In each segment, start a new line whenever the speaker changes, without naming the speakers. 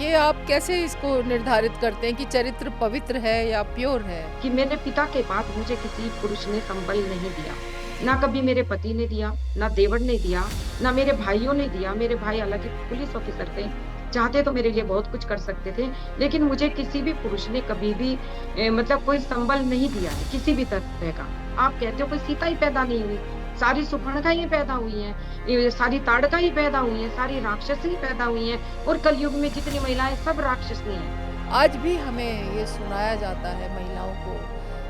ये आप कैसे इसको निर्धारित करते हैं कि चरित्र पवित्र है या प्योर है?
कि मेरे पिता के बाद मुझे किसी पुरुष ने संबल नहीं दिया। ना कभी मेरे पति ने दिया, ना देवर ने दिया, ना मेरे भाइयों ने दिया। मेरे भाई हालाँकि पुलिस ऑफिसर थे, चाहते तो मेरे लिए बहुत कुछ कर सकते थे, लेकिन मुझे किसी भी पुरुष ने कभी भी मतलब कोई संबल नहीं दिया है, किसी भी तरह का। आप कहते हो कोई सीता ही पैदा नहीं हुई, सारी सुपर्णखा ही पैदा हुई हैं, ये सारी ताड़का ही पैदा हुई हैं, सारी राक्षस ही पैदा हुई हैं और कलयुग में जितनी महिलाएँ सब राक्षसनी हैं।
आज भी हमें ये सुनाया जाता है महिलाओं को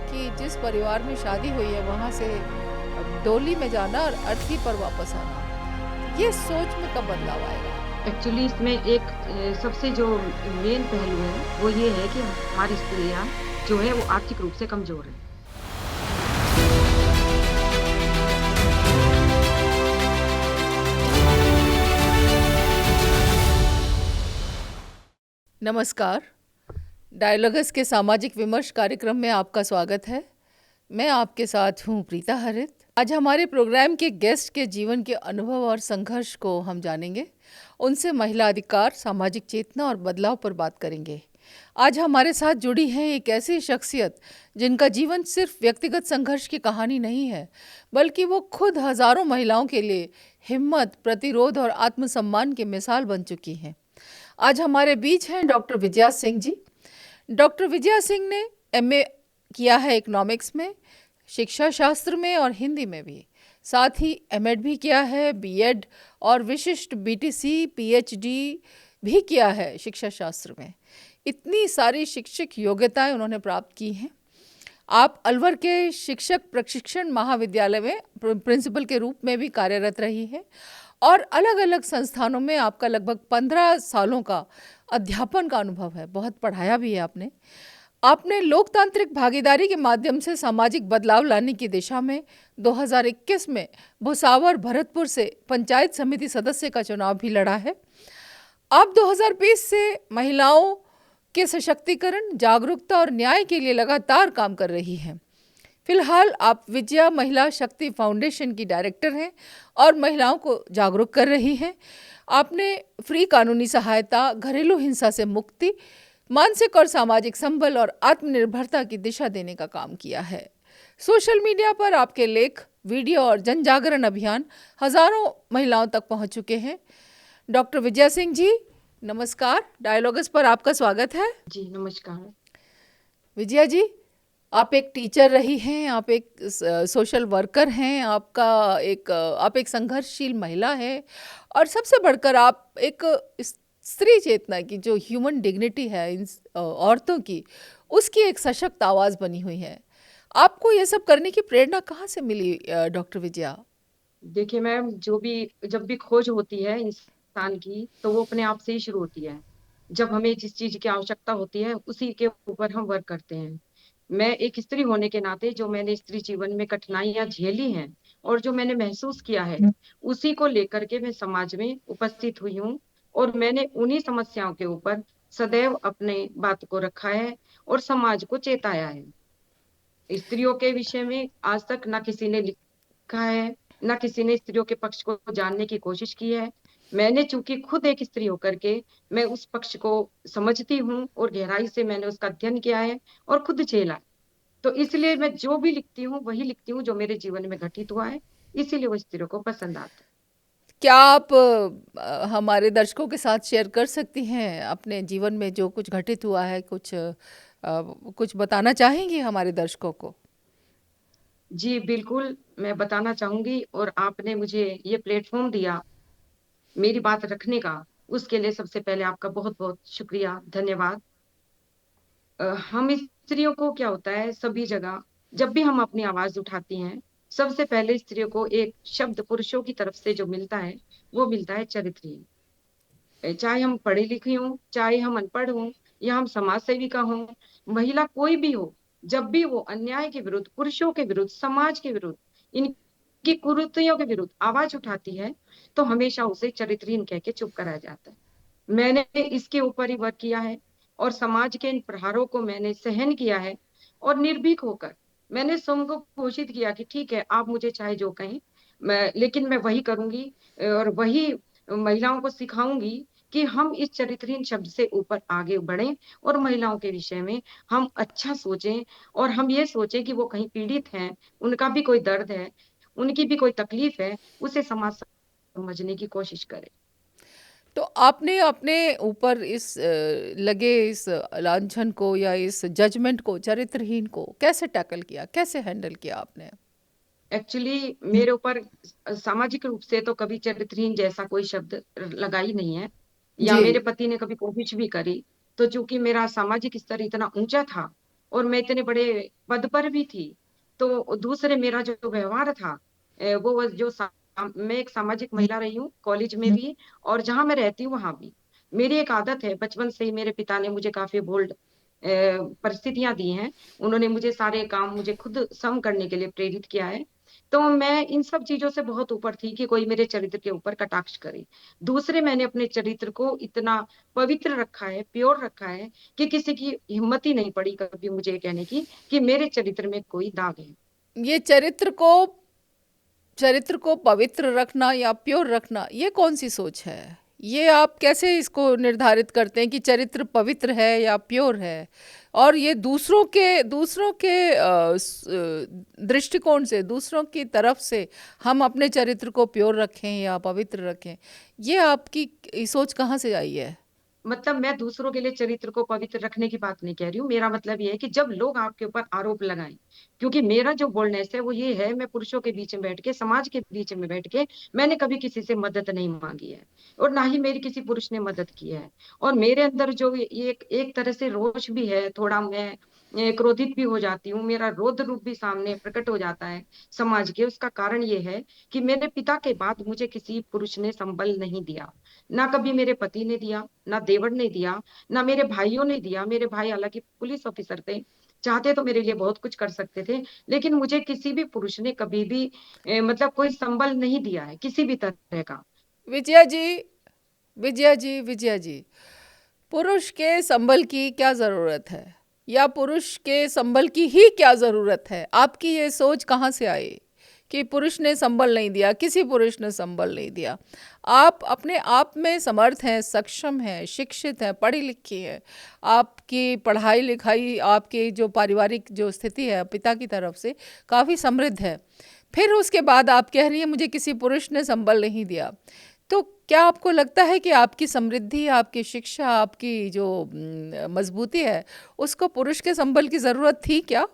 कि जिस परिवार में शादी हुई है वहाँ से डोली में जाना और अर्थी पर वापस आना। ये सोच में कब बदलाव आएगा?
एक्चुअली इसमें एक सबसे जो मेन पहलू है, वो ये है कि हमारी स्त्रियाँ जो है वो आर्थिक रूप से कमज़ोर हैं।
नमस्कार। डायलॉगस के सामाजिक विमर्श कार्यक्रम में आपका स्वागत है। मैं आपके साथ हूँ प्रीता हरित। आज हमारे प्रोग्राम के गेस्ट के जीवन के अनुभव और संघर्ष को हम जानेंगे। उनसे महिला अधिकार, सामाजिक चेतना और बदलाव पर बात करेंगे। आज हमारे साथ जुड़ी हैं एक ऐसी शख्सियत जिनका जीवन सिर्फ व्यक्तिगत संघर्ष की कहानी नहीं है, बल्कि वो खुद हजारों महिलाओं के लिए हिम्मत, प्रतिरोध और आत्मसम्मान की मिसाल बन चुकी हैं। आज हमारे बीच हैं डॉक्टर विजया सिंह जी। डॉक्टर विजया सिंह ने एमए किया है इकोनॉमिक्स में, शिक्षा शास्त्र में और हिंदी में भी। साथ ही एमएड भी किया है, बीएड और विशिष्ट बीटीसी, पीएचडी भी किया है शिक्षा शास्त्र में। इतनी सारी शिक्षक योग्यताएं उन्होंने प्राप्त की हैं। आप अलवर के शिक्षक प्रशिक्षण महाविद्यालय में प्रिंसिपल के रूप में भी कार्यरत रही हैं और अलग अलग संस्थानों में आपका लगभग 15 सालों का अध्यापन का अनुभव है। बहुत पढ़ाया भी है आपने। आपने लोकतांत्रिक भागीदारी के माध्यम से सामाजिक बदलाव लाने की दिशा में 2021 में भुसावर भरतपुर से पंचायत समिति सदस्य का चुनाव भी लड़ा है। आप 2020 से महिलाओं के सशक्तिकरण, जागरूकता और न्याय के लिए लगातार काम कर रही हैं। फिलहाल आप विजया महिला शक्ति फाउंडेशन की डायरेक्टर हैं और महिलाओं को जागरूक कर रही हैं। आपने फ्री कानूनी सहायता, घरेलू हिंसा से मुक्ति, मानसिक और सामाजिक संबल और आत्मनिर्भरता की दिशा देने का काम किया है। सोशल मीडिया पर आपके लेख, वीडियो और जन जागरण अभियान हजारों महिलाओं तक पहुंच चुके हैं। डॉक्टर विजया सिंह जी, नमस्कार। डायलॉगस पर आपका स्वागत है।
जी, नमस्कार।
विजया जी, आप एक टीचर रही हैं, आप एक सोशल वर्कर हैं, आप एक संघर्षशील महिला हैं और सबसे बढ़कर आप एक स्त्री चेतना की, जो ह्यूमन डिग्निटी है इन औरतों की, उसकी एक सशक्त आवाज़ बनी हुई है। आपको ये सब करने की प्रेरणा कहाँ से मिली डॉक्टर विजया?
देखिए मैम, जब भी खोज होती है इंसान की, तो वो अपने आप से ही शुरू होती है। जब हमें जिस चीज़ की आवश्यकता होती है, उसी के ऊपर हम वर्क करते हैं। मैं एक स्त्री होने के नाते जो मैंने स्त्री जीवन में कठिनाइयाँ झेली हैं और जो मैंने महसूस किया है, उसी को लेकर के मैं समाज में उपस्थित हुई हूँ और मैंने उन्हीं समस्याओं के ऊपर सदैव अपने बात को रखा है और समाज को चेताया है। स्त्रियों के विषय में आज तक ना किसी ने लिखा है, ना किसी ने स्त्रियों के पक्ष को जानने की कोशिश की है। मैंने चूँकि खुद एक स्त्री होकर के मैं उस पक्ष को समझती हूँ और गहराई से मैंने उसका अध्ययन किया है और खुद झेला। तो इसलिए मैं जो भी लिखती हूँ, वही लिखती हूँ जो मेरे जीवन में घटित हुआ है, इसीलिए वो स्त्रियों को पसंद आता है।
क्या आप हमारे दर्शकों के साथ शेयर कर सकती हैं अपने जीवन में जो कुछ घटित हुआ है, कुछ बताना चाहेंगी हमारे दर्शकों को?
जी, बिल्कुल, मैं बताना चाहूँगी और आपने मुझे ये प्लेटफ़ॉर्म दिया मेरी बात रखने का, उसके लिए सबसे पहले आपका बहुत-बहुत शुक्रिया, धन्यवाद। हम स्त्रियों को क्या होता है सभी जगह जब भी हम अपनी आवाज़ उठाती हैं, सबसे पहले स्त्रियों को एक शब्द पुरुषों की तरफ से जो मिलता है, वो मिलता है चरित्रहीन। चाहे हम पढ़े-लिखे हों, चाहे हम अनपढ़ हों या हम समाज सेविका हों, महिला कोई भी हो, जब भी वो अन्याय के विरुद्ध, पुरुषों के विरुद्ध, समाज के विरुद्ध, इनकी कुरीतियों के विरुद्ध आवाज़ उठाती है, तो हमेशा उसे चरित्रहीन कह के चुप कराया जाता है। मैंने इसके ऊपर ही वर्क किया है और समाज के इन प्रहारों को मैंने सहन किया है और निर्भीक होकर मैंने स्वयं को घोषित किया कि ठीक है, आप मुझे चाहे जो कहें, मैं वही करूँगी और वही महिलाओं को सिखाऊँगी कि हम इस चरित्रहीन शब्द से ऊपर आगे बढ़ें और महिलाओं के विषय में हम अच्छा सोचें, और हम ये सोचें कि वो कहीं पीड़ित हैं, उनका भी कोई दर्द है, उनकी भी कोई तकलीफ है, उसे समाज समझने की कोशिश करें।
तो आपने अपने ऊपर इस लगे इस लांछन को या इस जजमेंट को, चरित्रहीन को कैसे टैकल किया, कैसे हैंडल किया आपने?
एक्चुअली मेरे ऊपर सामाजिक रूप से तो कभी चरित्रहीन जैसा कोई शब्द लगा ही नहीं है, या
जी।
मेरे पति ने कभी कोशिश भी करी। तो चूंकि मेरा सामाजिक स्तर इतना ऊंचा था और मैं इतने बड़े पद पर भी थी, तो दूसरे मेरा जो व्यवहार था, वो जो मैं एक सामाजिक महिला रही हूँ कॉलेज में भी, और जहां मैं रहती हूँ वहां भी। मेरी एक आदत है, बचपन से ही मेरे पिता ने मुझे काफी बोल्ड परिस्थितियां दी हैं। उन्होंने मुझे सारे काम मुझे खुद स्वयं करने के लिए प्रेरित किया है। तो मैं इन सब चीजों से बहुत ऊपर थी कि कोई मेरे चरित्र के ऊपर कटाक्ष करे। दूसरे, मैंने अपने चरित्र को इतना पवित्र रखा है, प्योर रखा है, कि किसी की हिम्मत ही नहीं पड़ी कभी मुझे ये कहने की कि मेरे चरित्र में कोई दाग है।
ये चरित्र को पवित्र रखना या प्योर रखना, ये कौन सी सोच है? ये आप कैसे इसको निर्धारित करते हैं कि चरित्र पवित्र है या प्योर है? और ये दूसरों के दृष्टिकोण से, दूसरों की तरफ से हम अपने चरित्र को प्योर रखें या पवित्र रखें, ये आपकी सोच कहाँ से आई है?
मतलब मैं दूसरों के लिए चरित्र को पवित्र रखने की बात नहीं कह रही हूँ। मेरा मतलब ये है कि जब लोग आपके ऊपर आरोप लगाएं, क्योंकि मेरा जो बोल्डनेस है वो ये है, मैं पुरुषों के बीच में बैठ के, समाज के बीच में बैठ के, मैंने कभी किसी से मदद नहीं मांगी है, और ना ही मेरी किसी पुरुष ने मदद की है। और मेरे अंदर जो ये एक तरह से रोष भी है, थोड़ा मैं क्रोधित भी हो जाती हूँ, मेरा रौद्र रूप भी सामने प्रकट हो जाता है समाज के। उसका कारण ये है कि मेरे पिता के बाद मुझे किसी पुरुष ने संबल नहीं दिया। ना कभी मेरे पति ने दिया, ना देवर ने दिया, ना मेरे भाइयों ने दिया। मेरे भाई हालांकि पुलिस ऑफिसर थे, चाहते तो मेरे लिए बहुत कुछ कर सकते थे, लेकिन मुझे किसी भी पुरुष ने कभी भी मतलब कोई संबल नहीं दिया है किसी भी तरह का।
विजया जी, विजया जी, पुरुष के संबल की क्या ज़रूरत है, या पुरुष के संबल की ही क्या ज़रूरत है? आपकी ये सोच कहाँ से आई कि पुरुष ने संबल नहीं दिया, किसी पुरुष ने संबल नहीं दिया? आप अपने आप में समर्थ हैं, सक्षम हैं, शिक्षित हैं, पढ़ी लिखी हैं, आपकी पढ़ाई लिखाई, आपकी जो पारिवारिक जो स्थिति है पिता की तरफ से काफ़ी समृद्ध है। फिर उसके बाद आप कह रही हैं मुझे किसी पुरुष ने संबल नहीं दिया। तो क्या आपको लगता है कि आपकी समृद्धि, आपकी शिक्षा, आपकी जो मजबूती है, उसको पुरुष के संबल की ज़रूरत थी क्या?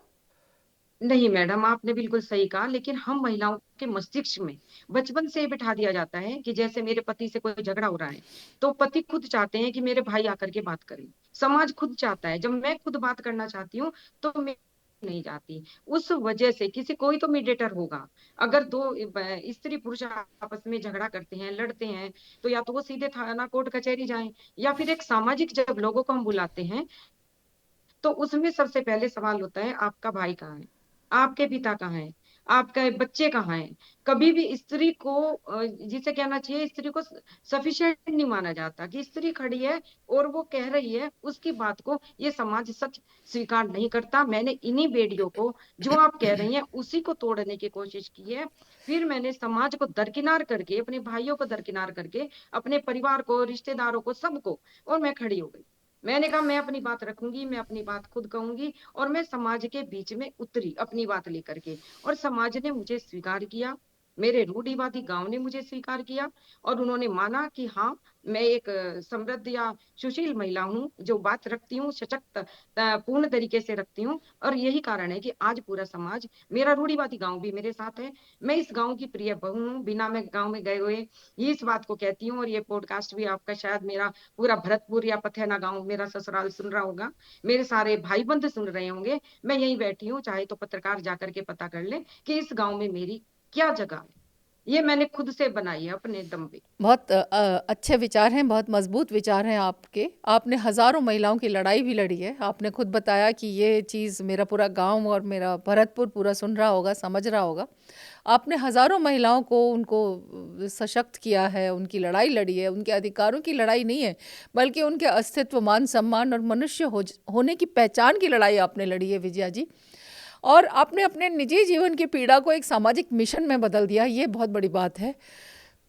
नहीं मैडम, आपने बिल्कुल सही कहा, लेकिन हम महिलाओं के मस्तिष्क में बचपन से ही बिठा दिया जाता है कि जैसे मेरे पति से कोई झगड़ा हो रहा है, तो पति खुद चाहते हैं कि मेरे भाई आकर के बात करें। समाज खुद चाहता है, जब मैं खुद बात करना चाहती हूँ तो मैं नहीं जाती। उस वजह से किसी कोई तो मीडिएटर होगा। अगर दो स्त्री पुरुष आपस में झगड़ा करते हैं, लड़ते हैं, तो या तो वो सीधे थाना कोर्ट कचहरी जाएं, या फिर एक सामाजिक जब लोगों को हम बुलाते हैं, तो उसमें सबसे पहले सवाल होता है, आपका भाई कहाँ है, आपके पिता कहाँ है, आपके बच्चे कहाँ हैं। कभी भी स्त्री को जिसे कहना चाहिए, स्त्री को सफिशिएंट नहीं माना जाता कि स्त्री खड़ी है और वो कह रही है उसकी बात को, ये समाज सच स्वीकार नहीं करता। मैंने इन्हीं बेड़ियों को, जो आप कह रही हैं, उसी को तोड़ने की कोशिश की है। फिर मैंने समाज को दरकिनार करके, अपने भाइयों को दरकिनार करके, अपने परिवार को, रिश्तेदारों को, सबको, और मैं खड़ी हो गई। मैंने कहा मैं अपनी बात रखूंगी, मैं अपनी बात खुद कहूंगी, और मैं समाज के बीच में उतरी अपनी बात लेकर के, और समाज ने मुझे स्वीकार किया। मेरे रूढ़िवादी गांव ने मुझे स्वीकार किया, और उन्होंने माना कि हाँ, मैं एक समृद्ध या सुशील महिला हूँ, जो बात रखती हूँ, सशक्त पूर्ण तरीके से रखती हूँ। और यही कारण है कि आज पूरा समाज, मेरा रूढ़िवादी गांव भी मेरे साथ है। मैं इस गांव की प्रिय बहू हूँ, बिना मैं गांव में गए हुए ये इस बात को कहती हूँ। और ये पॉडकास्ट भी आपका, शायद मेरा पूरा भरतपुर या पथेना गांव मेरा ससुराल सुन रहा होगा, मेरे सारे भाई बंधु सुन रहे होंगे। मैं यहीं बैठी हूँ, चाहे तो पत्रकार जाकर के पता कर ले कि इस गांव में मेरी क्या जगह है। ये मैंने खुद से बनाई है अपने दम पे।
बहुत अच्छे विचार हैं, बहुत मजबूत विचार हैं आपके। आपने हज़ारों महिलाओं की लड़ाई भी लड़ी है। आपने खुद बताया कि ये चीज़ मेरा पूरा गांव और मेरा भरतपुर पूरा सुन रहा होगा, समझ रहा होगा। आपने हज़ारों महिलाओं को, उनको सशक्त किया है, उनकी लड़ाई लड़ी है। उनके अधिकारों की लड़ाई नहीं है, बल्कि उनके अस्तित्व, मान सम्मान और मनुष्य होने की पहचान की लड़ाई आपने लड़ी है विजया जी। और आपने अपने निजी जीवन की पीड़ा को एक सामाजिक मिशन में बदल दिया, ये बहुत बड़ी बात है।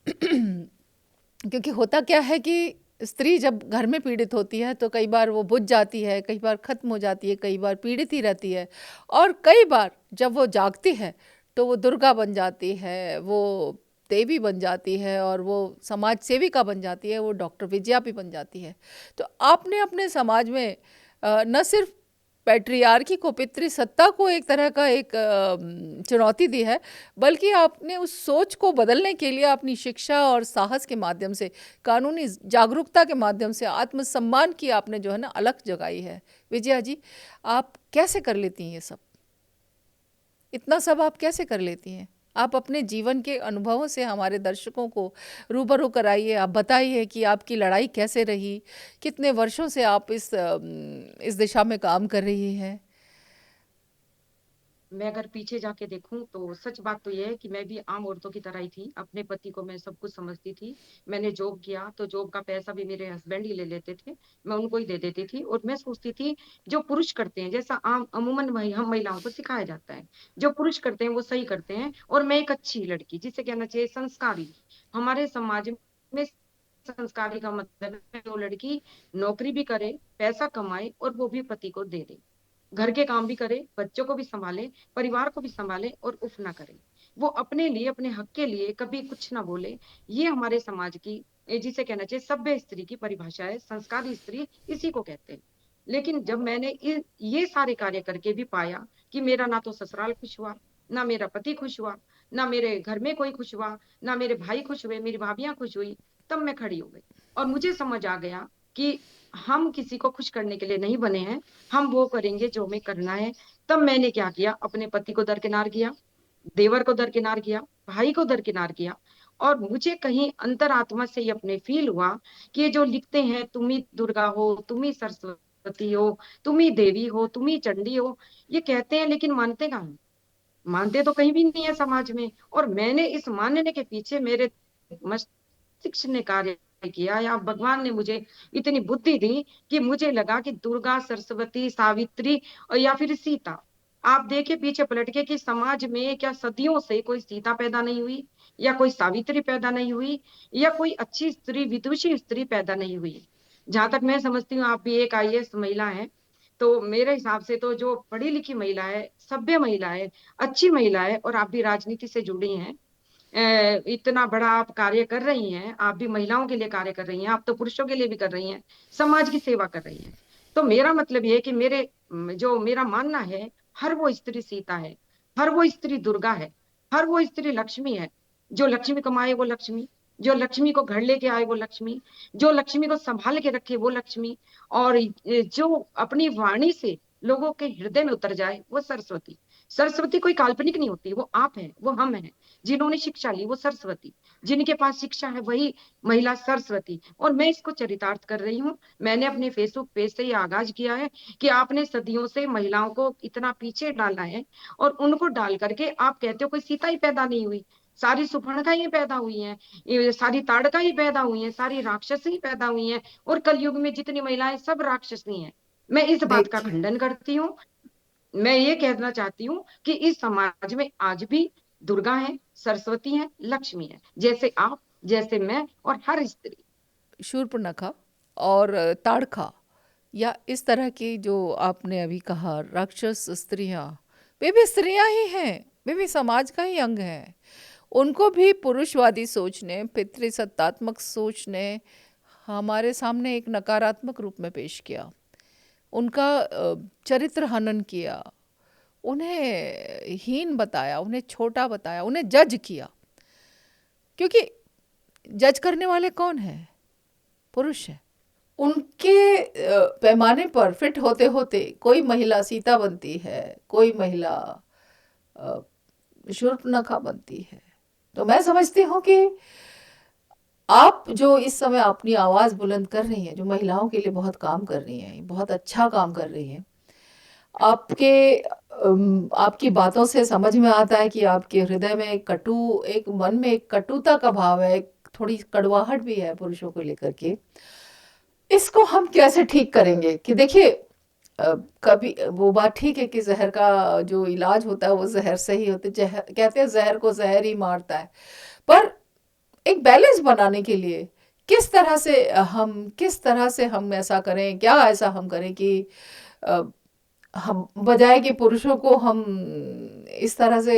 क्योंकि होता क्या है कि स्त्री जब घर में पीड़ित होती है तो कई बार वो बुझ जाती है, कई बार खत्म हो जाती है, कई बार पीड़ित ही रहती है, और कई बार जब वो जागती है तो वो दुर्गा बन जाती है, वो देवी बन जाती है, और वो समाज सेविका बन जाती है, वो डॉक्टर विजया भी बन जाती है। तो आपने अपने समाज में न सिर्फ पैट्रियार्की को, पितृसत्ता को एक तरह का एक चुनौती दी है, बल्कि आपने उस सोच को बदलने के लिए अपनी शिक्षा और साहस के माध्यम से, कानूनी जागरूकता के माध्यम से, आत्मसम्मान की आपने जो है ना अलख जगाई है। विजया जी, आप कैसे कर लेती हैं ये सब? इतना सब आप कैसे कर लेती हैं? आप अपने जीवन के अनुभवों से हमारे दर्शकों को रूबरू कराइए। आप बताइए कि आपकी लड़ाई कैसे रही, कितने वर्षों से आप इस दिशा में काम कर रही हैं।
मैं अगर पीछे जाके देखूं तो सच बात तो यह है कि मैं भी आम औरतों की तरह ही थी। अपने पति को मैं सब कुछ समझती थी। मैंने जॉब किया तो जॉब का पैसा भी मेरे हस्बैंड ही ले लेते थे, मैं उनको ही दे देती थी। और मैं सोचती थी जो पुरुष करते हैं, जैसा आम अमूमन हम महिलाओं को सिखाया जाता है, जो पुरुष करते हैं वो सही करते हैं। और मैं एक अच्छी लड़की, जिसे कहना चाहिए संस्कारी, हमारे समाज में संस्कारी का मतलब है वो लड़की नौकरी भी करे, पैसा कमाए और वो भी पति को दे दे, घर के काम भी करे, बच्चों को भी संभाले, परिवार को भी संभाले और उफ ना करे। वो अपने लिए, अपने हक के लिए कभी कुछ ना बोले। ये हमारे समाज की, जिसे कहना चाहिए सभ्य स्त्री की परिभाषा है। संस्कारी स्त्री इसी को कहते हैं। लेकिन जब मैंने ये सारे कार्य करके भी पाया कि मेरा ना तो ससुराल खुश हुआ, ना मेरा पति खुश हुआ, ना मेरे घर में कोई खुश हुआ, ना मेरे भाई खुश हुए, मेरी भाभियां खुश हुई, तब मैं खड़ी हो गई। और मुझे समझ आ गया कि हम किसी को खुश करने के लिए नहीं बने हैं, हम वो करेंगे जो हमें करना है। तब मैंने क्या किया, अपने पति को दरकिनार किया, देवर को दरकिनार किया, भाई को दरकिनार किया। और मुझे कहीं अंतरात्मा से ये अपने फील हुआ कि ये जो लिखते हैं तुम ही दुर्गा हो, तुम ही सरस्वती हो, तुम ही देवी हो, तुम ही चंडी हो, ये कहते हैं लेकिन मानते कहाँ हैं? मानते तो कहीं भी नहीं है समाज में। और मैंने इस मानने के पीछे मेरे मस्तिष्क ने कार्य किया, या भगवान ने मुझे इतनी बुद्धि दी कि मुझे लगा कि दुर्गा, सरस्वती, सावित्री और या फिर सीता, आप देखिए पीछे पलट के कि समाज में क्या सदियों से कोई सीता पैदा नहीं हुई, या कोई सावित्री पैदा नहीं हुई, या कोई अच्छी स्त्री, विदुषी स्त्री पैदा नहीं हुई। जहां तक मैं समझती हूँ, आप भी एक आईएएस महिला है, तो मेरे हिसाब से तो जो पढ़ी लिखी महिला है, सभ्य महिला है, अच्छी महिला है, और आप भी राजनीति से जुड़ी हैं, इतना बड़ा आप कार्य कर रही हैं, आप भी महिलाओं के लिए कार्य कर रही हैं, आप तो पुरुषों के लिए भी कर रही हैं, समाज की सेवा कर रही हैं। तो मेरा मतलब ये है कि जो मेरा मानना है, हर वो स्त्री सीता है, हर वो स्त्री दुर्गा है, हर वो स्त्री लक्ष्मी है। जो लक्ष्मी कमाए वो लक्ष्मी, जो लक्ष्मी को घर लेके आए वो लक्ष्मी, जो लक्ष्मी को संभाल के रखे वो लक्ष्मी, और जो अपनी वाणी से लोगों के हृदय में उतर जाए वो सरस्वती। सरस्वती कोई काल्पनिक नहीं होती, वो आप हैं, वो हम हैं। जिन्होंने शिक्षा ली वो सरस्वती, जिनके पास शिक्षा है वही महिला सरस्वती। और मैं इसको चरितार्थ कर रही हूँ। मैंने अपने फेसबुक पेज से ये आगाज किया है कि आपने सदियों से महिलाओं को इतना पीछे डाला है, और उनको डाल करके आप कहते हो कोई सीता ही पैदा नहीं हुई, सारी सुपर्णखा ही पैदा हुई हैं, ये सारी ताड़का ही पैदा हुई हैं, सारी राक्षसी ही पैदा हुई हैं, और कलयुग में जितनी महिलाएं सब राक्षसी हैं। मैं इस बात का
देखिए,
खंडन करती हूँ। मैं ये कहना चाहती हूँ कि इस समाज में आज भी दुर्गा है, सरस्वती है, लक्ष्मी है, जैसे आप, जैसे मैं, और हर स्त्री।
शूर्पणखा और ताड़का, या इस तरह की जो आपने अभी कहा राक्षस स्त्रियां, वे भी स्त्रियां ही हैं, वे भी समाज का ही अंग हैं। उनको भी पुरुषवादी सोच ने, पितृसत्तात्मक सोच ने हमारे सामने एक नकारात्मक रूप में पेश किया, उनका चरित्र हनन किया, उन्हें हीन बताया, उन्हें छोटा बताया, उन्हें जज किया। क्योंकि जज करने वाले कौन हैं? पुरुष है। उनके पैमाने पर फिट होते होते कोई महिला सीता बनती है, कोई महिला अ, शूर्पणखा बनती है। तो मैं समझती हूँ कि आप जो इस समय अपनी आवाज़ बुलंद कर रही हैं, जो महिलाओं के लिए बहुत काम कर रही हैं, बहुत अच्छा काम कर रही हैं, आपकी बातों से समझ में आता है कि आपके हृदय में एक मन में एक कटुता का भाव है, एक थोड़ी कड़वाहट भी है पुरुषों को लेकर के। इसको हम कैसे ठीक करेंगे? कि देखिए, कभी वो बात ठीक है कि जहर का जो इलाज होता है वो जहर से ही होता है, जहर कहते हैं जहर को जहर ही मारता है। पर एक बैलेंस बनाने के लिए किस तरह से हम ऐसा करें, क्या ऐसा हम करें कि अ, हम बजाय कि पुरुषों को हम इस तरह से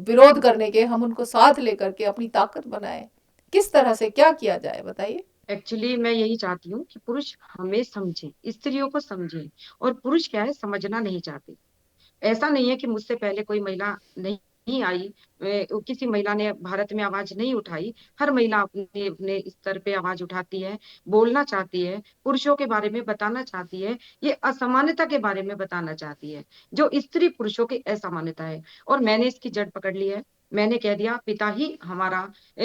विरोध करने के, हम उनको साथ लेकर के अपनी ताकत बनाएं। किस तरह से क्या किया जाए, बताइए।
एक्चुअली मैं यही चाहती हूँ कि पुरुष हमें समझे, स्त्रियों को समझे। और पुरुष क्या है, समझना नहीं चाहते। ऐसा नहीं है कि मुझसे पहले कोई महिला नहीं आई, किसी महिला ने भारत में आवाज नहीं उठाई। हर महिला अपने अपने स्तर पे आवाज उठाती है, बोलना चाहती है, पुरुषों के बारे में बताना चाहती है, ये असमानता के बारे में बताना चाहती है, जो स्त्री पुरुषों की असमानता है। और मैंने इसकी जड़ पकड़ ली है। मैंने कह दिया पिता ही हमारा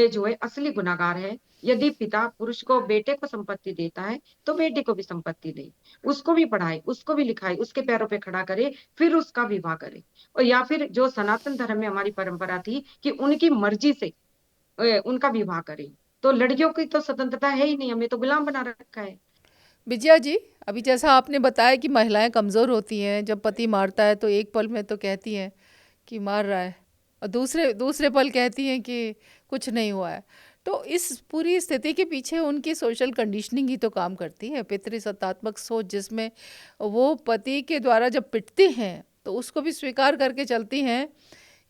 जो है असली गुनाहगार है। यदि पिता पुरुष को, बेटे को संपत्ति देता है, तो बेटे को भी संपत्ति दे, उसको भी पढ़ाए, उसको भी लिखाए, उसके पैरों पे खड़ा करे, फिर उसका विवाह करे। और या फिर जो सनातन धर्म में हमारी परंपरा थी कि उनकी मर्जी से उनका विवाह करे। तो लड़कियों की तो स्वतंत्रता है ही नहीं, हमें तो गुलाम बना रखा है।
विजया जी, अभी जैसा आपने बताया कि महिलाएं कमज़ोर होती हैं, जब पति मारता है तो एक पल में तो कहती हैं कि मार रहा है, और दूसरे दूसरे पल कहती हैं कि कुछ नहीं हुआ है। तो इस पूरी स्थिति के पीछे उनकी सोशल कंडीशनिंग ही तो काम करती है, पितृसत्तात्मक सोच, जिसमें वो पति के द्वारा जब पिटती हैं तो उसको भी स्वीकार करके चलती हैं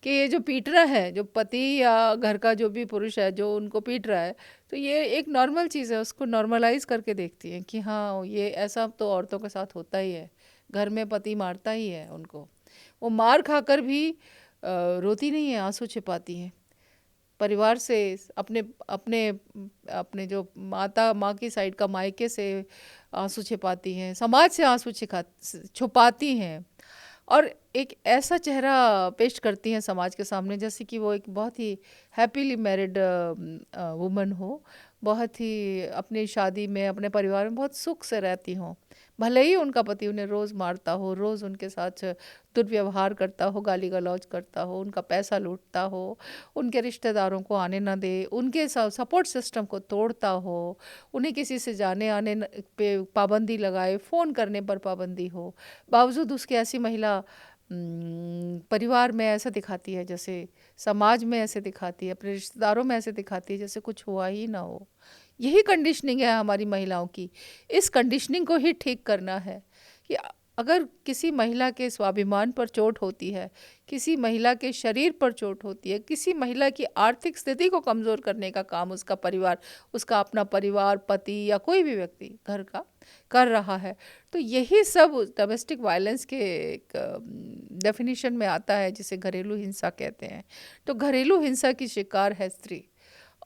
कि ये जो पीट रहा है, जो पति या घर का जो भी पुरुष है जो उनको पीट रहा है, तो ये एक नॉर्मल चीज़ है। उसको नॉर्मलाइज करके देखती हैं कि हाँ, ये ऐसा तो औरतों के साथ होता ही है, घर में पति मारता ही है उनको। वो मार खाकर भी रोती नहीं है, आंसू छिपाती हैं, परिवार से, अपने अपने अपने जो माँ की साइड का मायके से आंसू छिपाती हैं, समाज से आंसू छुपाती हैं, और एक ऐसा चेहरा पेश करती हैं समाज के सामने जैसे कि वो एक बहुत ही हैप्पीली मैरिड वुमन हो, बहुत ही अपनी शादी में, अपने परिवार में बहुत सुख से रहती हों। भले ही उनका पति उन्हें रोज़ मारता हो, रोज़ उनके साथ दुर्व्यवहार करता हो, गाली गलौज करता हो, उनका पैसा लूटता हो, उनके रिश्तेदारों को आने ना दे, उनके सपोर्ट सिस्टम को तोड़ता हो, उन्हें किसी से जाने आने पे पाबंदी लगाए, फ़ोन करने पर पाबंदी हो, बावजूद उसके ऐसी महिला परिवार में ऐसा दिखाती है, जैसे समाज में ऐसे दिखाती है, अपने रिश्तेदारों में ऐसे दिखाती है जैसे कुछ हुआ ही ना हो। यही कंडीशनिंग है हमारी महिलाओं की। इस कंडीशनिंग को ही ठीक करना है कि अगर किसी महिला के स्वाभिमान पर चोट होती है, किसी महिला के शरीर पर चोट होती है, किसी महिला की आर्थिक स्थिति को कमज़ोर करने का काम उसका परिवार, उसका अपना परिवार, पति या कोई भी व्यक्ति घर का कर रहा है, तो यही सब डोमेस्टिक वायलेंस के एक डेफिनेशन में आता है, जिसे घरेलू हिंसा कहते हैं। तो घरेलू हिंसा की शिकार है स्त्री,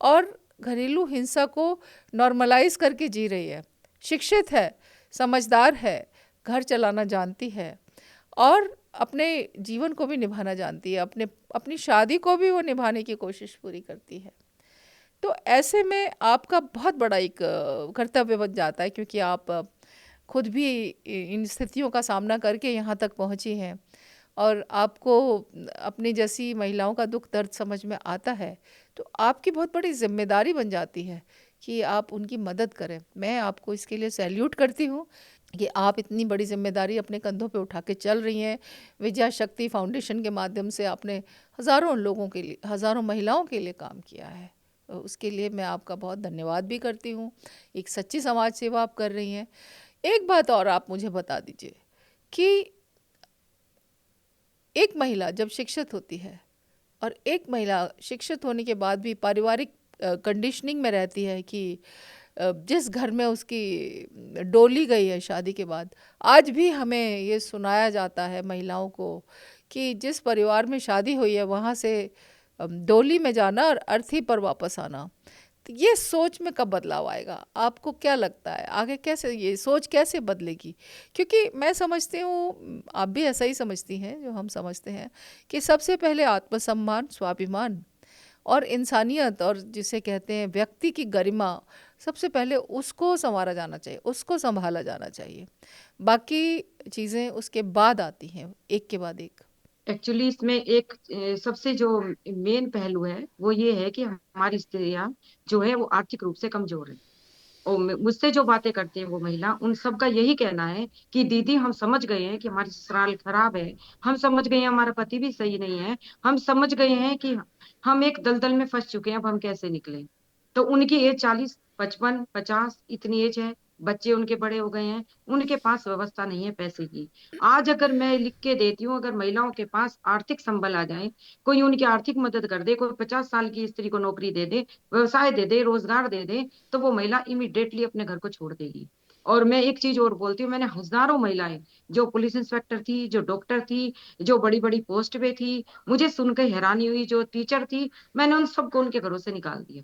और घरेलू हिंसा को नॉर्मलाइज करके जी रही है, शिक्षित है, समझदार है, घर चलाना जानती है, और अपने जीवन को भी निभाना जानती है, अपने अपनी शादी को भी वो निभाने की कोशिश पूरी करती है। तो ऐसे में आपका बहुत बड़ा एक कर्तव्य बन जाता है, क्योंकि आप खुद भी इन स्थितियों का सामना करके यहाँ तक पहुँची हैं, और आपको अपनी जैसी महिलाओं का दुख दर्द समझ में आता है, तो आपकी बहुत बड़ी जिम्मेदारी बन जाती है कि आप उनकी मदद करें। मैं आपको इसके लिए सैल्यूट करती हूँ कि आप इतनी बड़ी जिम्मेदारी अपने कंधों पे उठा के चल रही हैं। विजया शक्ति फाउंडेशन के माध्यम से आपने हज़ारों लोगों के लिए, हज़ारों महिलाओं के लिए काम किया है, उसके लिए मैं आपका बहुत धन्यवाद भी करती हूँ। एक सच्ची समाज सेवा आप कर रही हैं। एक बात और आप मुझे बता दीजिए कि एक महिला जब शिक्षित होती है, और एक महिला शिक्षित होने के बाद भी पारिवारिक कंडीशनिंग में रहती है कि जिस घर में उसकी डोली गई है शादी के बाद, आज भी हमें ये सुनाया जाता है महिलाओं को कि जिस परिवार में शादी हुई है वहाँ से डोली में जाना और अर्थी पर वापस आना। तो ये सोच में कब बदलाव आएगा, आपको क्या लगता है आगे कैसे ये सोच कैसे बदलेगी? क्योंकि मैं समझती हूँ, आप भी ऐसा ही समझती हैं जो हम समझते हैं, कि सबसे पहले आत्मसम्मान, स्वाभिमान और इंसानियत, और जिसे कहते हैं व्यक्ति की गरिमा, सबसे पहले उसको संवारा जाना चाहिए, उसको संभाला जाना चाहिए। बाकी चीज़ें उसके बाद आती हैं, एक के बाद एक।
एक्चुअली इसमें एक सबसे जो मेन पहलू है वो ये है कि हमारी स्त्रियां जो है वो आर्थिक रूप से कमजोर है। और मुझसे जो बातें करती है वो महिला, उन सबका यही कहना है कि दीदी हम समझ गए हैं कि हमारी ससुराल खराब है, हम समझ गए हैं हमारा पति भी सही नहीं है, हम समझ गए हैं कि हम एक दलदल में फंस चुके हैं, अब हम कैसे निकले। तो उनकी एज 40 55 50 इतनी एज है, बच्चे उनके बड़े हो गए हैं, उनके पास व्यवस्था नहीं है पैसे की। आज अगर मैं लिख के देती हूँ, अगर महिलाओं के पास आर्थिक संबल आ जाए, कोई उनकी आर्थिक मदद कर दे, कोई 50 साल की स्त्री को नौकरी दे दे, व्यवसाय दे दे, रोजगार दे दे, तो वो महिला इमीडिएटली अपने घर को छोड़ देगी। और मैं एक चीज और बोलती हूँ, मैंने हजारों महिलाएं, जो पुलिस इंस्पेक्टर थी, जो डॉक्टर थी, जो बड़ी बड़ी पोस्ट पे थी, मुझे सुनकर हैरानी हुई, जो टीचर थी, मैंने उन सबको उनके घरों से निकाल दिया।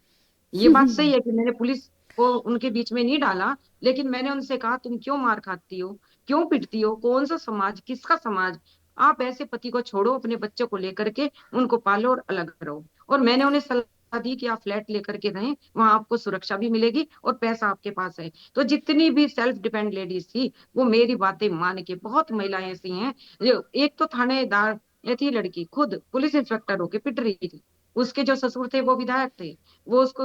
ये बात सही है कि मैंने पुलिस को उनके बीच में नहीं डाला, लेकिन मैंने उनसे कहा, तुम क्यों मार खाती हो, क्यों पिटती हो, कौन सा समाज, किसका समाज। आप ऐसे पति को छोड़ो, अपने बच्चों को लेकर के उनको पालो और अलग रहो। और मैंने उन्हें सलाह दी कि आप फ्लैट लेकर के रहें, वहां आपको सुरक्षा भी मिलेगी और पैसा आपके पास है। तो जितनी भी सेल्फ डिपेंड लेडीज थी, वो मेरी बातें मान के, बहुत महिलाएं ऐसी हैं जो, एक तो थानेदार ये थी लड़की, खुद पुलिस इंस्पेक्टर होके पिट रही थी, उसके जो ससुर थे वो विधायक थे, वो उसको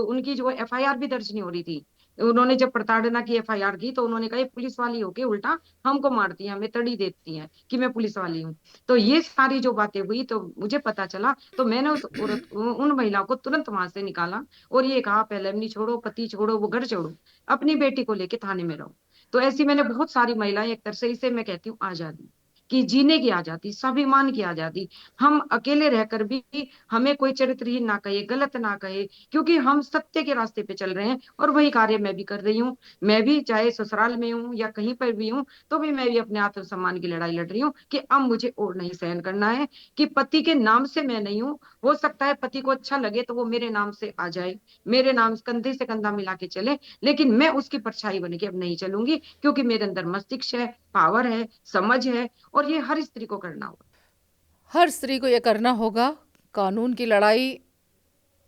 उनकी जो एफआईआर भी दर्ज नहीं हो रही थी। उन्होंने जब प्रताड़ना की एफआईआर की, तो उन्होंने कहा, ये पुलिस वाली होके उल्टा हमको मारती है, हमें तड़ी देती है कि मैं पुलिस वाली हूँ। तो ये सारी जो बातें हुई, तो मुझे पता चला, तो मैंने उस औरत उन महिला को तुरंत वहां से निकाला और ये कहा, पहले अपनी छोड़ो, पति छोड़ो, वो घर छोड़ो, अपनी बेटी को लेके थाने में रहो। तो ऐसी मैंने बहुत सारी महिलाएं, एक तरह से इसे मैं कहती हूँ आजादी, कि जीने की आजादी, स्वाभिमान की आजादी। हम अकेले रहकर भी हमें कोई चरित्रहीन ना कहे, गलत ना कहे, क्योंकि हम सत्य के रास्ते पे चल रहे हैं। और वही कार्य मैं भी कर रही हूँ। मैं भी चाहे ससुराल में हूँ या कहीं पर भी हूँ, तो भी मैं भी अपने आत्मसम्मान की लड़ाई लड़ रही हूँ, कि अब मुझे और नहीं सहन करना है कि पति के नाम से मैं नहीं हूँ। हो सकता है पति को अच्छा लगे तो वो मेरे नाम से आ जाए, मेरे नाम कंधे से कंधा मिला के चले, लेकिन मैं उसकी परछाई बन के अब नहीं चलूंगी, क्योंकि मेरे अंदर मस्तिष्क है, पावर है, समझ है, और ये हर स्त्री को करना होगा।
हर स्त्री को ये करना होगा। कानून की लड़ाई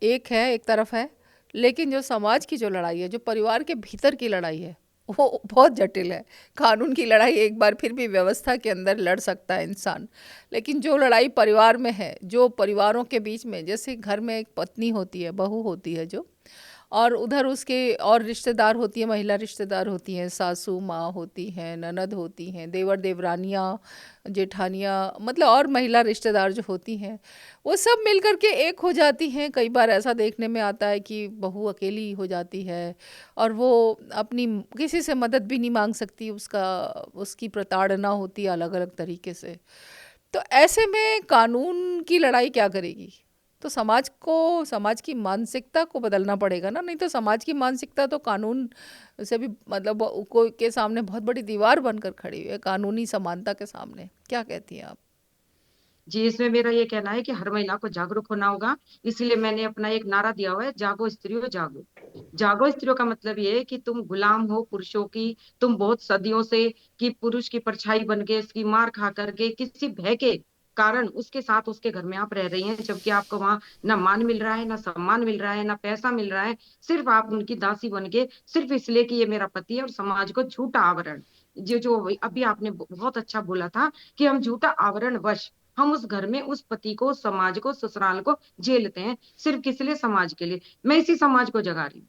एक है, एक तरफ है, लेकिन जो समाज की जो लड़ाई है, जो परिवार के भीतर की लड़ाई है, वो बहुत जटिल है। कानून की लड़ाई एक बार फिर भी व्यवस्था के अंदर लड़ सकता है इंसान, लेकिन जो लड़ाई परिवार में है, जो परिवारों के बीच में, जैसे घर में एक पत्नी होती है, बहू होती है जो, और उधर उसके और रिश्तेदार होती है, महिला रिश्तेदार होती हैं, सासू माँ होती हैं, ननद होती हैं, देवर देवरानियाँ, जेठानियाँ, मतलब और महिला रिश्तेदार जो होती हैं, वो सब मिल कर के एक हो जाती हैं। कई बार ऐसा देखने में आता है कि बहू अकेली हो जाती है और वो अपनी किसी से मदद भी नहीं मांग सकती, उसकी प्रताड़ना होती है अलग अलग तरीके से। तो ऐसे में कानून की लड़ाई क्या करेगी? तो समाज की मानसिकता को बदलना पड़ेगा ना, नहीं तो समाज की मानसिकता तो कानून से भी, मतलब कोई के सामने बहुत बड़ी दीवार बनकर खड़ी हुई है, कानूनी समानता के सामने। क्या कहती हैं आप?
जी, इसमें मेरा ये कहना है कि हर महिला को जागरूक होना होगा। इसलिए मैंने अपना एक नारा दिया हुआ है, जागो स्त्रियों जागो। जागो स्त्रियों का मतलब ये है कि तुम गुलाम हो पुरुषों की, तुम बहुत सदियों से कि पुरुष की परछाई बन के, उसकी मार खा करके, किसी भय के कारण उसके साथ उसके घर में आप रह रही हैं, जबकि आपको वहां ना मान मिल रहा है, ना सम्मान मिल रहा है, ना पैसा मिल रहा है। सिर्फ आप उनकी दासी बन के, सिर्फ इसलिए कि ये मेरा पति है, और समाज को झूठा आवरण, जो जो अभी आपने बहुत अच्छा बोला था, कि हम झूठा आवरण वश हम उस घर में उस पति को, उस समाज को, ससुराल को झेलते हैं, सिर्फ किस लिए, समाज के लिए। मैं इसी समाज को जगा रही हूँ।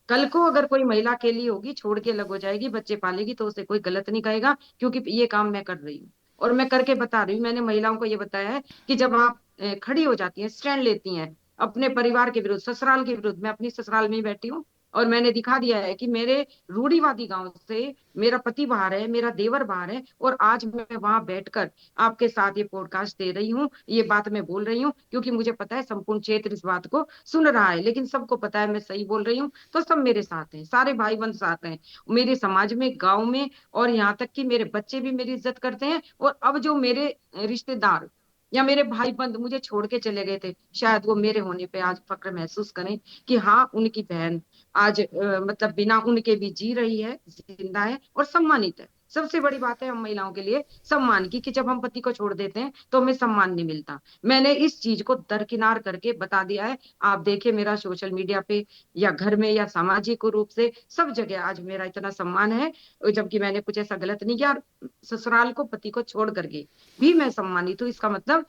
कल को अगर कोई महिला अकेली होगी, छोड़ के अलग हो जाएगी, बच्चे पालेगी, तो उसे कोई गलत नहीं कहेगा, क्योंकि ये काम मैं कर रही हूँ और मैं करके बता रही हूँ। मैंने महिलाओं को ये बताया है कि जब आप खड़ी हो जाती हैं, स्टैंड लेती हैं अपने परिवार के विरुद्ध, ससुराल के विरुद्ध, मैं अपनी ससुराल में ही बैठी हूँ, और मैंने दिखा दिया है कि मेरे रूढ़िवादी गांव से मेरा पति बाहर है, मेरा देवर बाहर है, और आज मैं वहां बैठकर आपके साथ ये पॉडकास्ट दे रही हूँ, ये बात मैं बोल रही हूँ, क्योंकि मुझे पता है संपूर्ण क्षेत्र इस बात को सुन रहा है, लेकिन सबको पता है मैं सही बोल रही हूँ। तो सब मेरे साथ हैं, सारे भाई बंद साथ हैं, मेरे समाज में, गांव में, और यहाँ तक कि मेरे बच्चे भी मेरी इज्जत करते हैं। और अब जो मेरे रिश्तेदार या मेरे भाई बंद मुझे छोड़ के चले गए थे, शायद वो मेरे होने पे आज फक्र महसूस करें कि हाँ, उनकी बहन आज मतलब बिना उनके भी जी रही है, जिंदा है और सम्मानित है। सबसे बड़ी बात है हम महिलाओं के लिए सम्मान की, कि जब हम पति को छोड़ देते हैं तो हमें सम्मान नहीं मिलता। मैंने इस चीज को दरकिनार करके बता दिया है। आप देखिए मेरा सोशल मीडिया पे या घर में या सामाजिक रूप से सब जगह आज मेरा इतना सम्मान है, जबकि मैंने कुछ ऐसा गलत नहीं किया। ससुराल को, पति को छोड़ करके भी मैं सम्मानित हूँ। इसका मतलब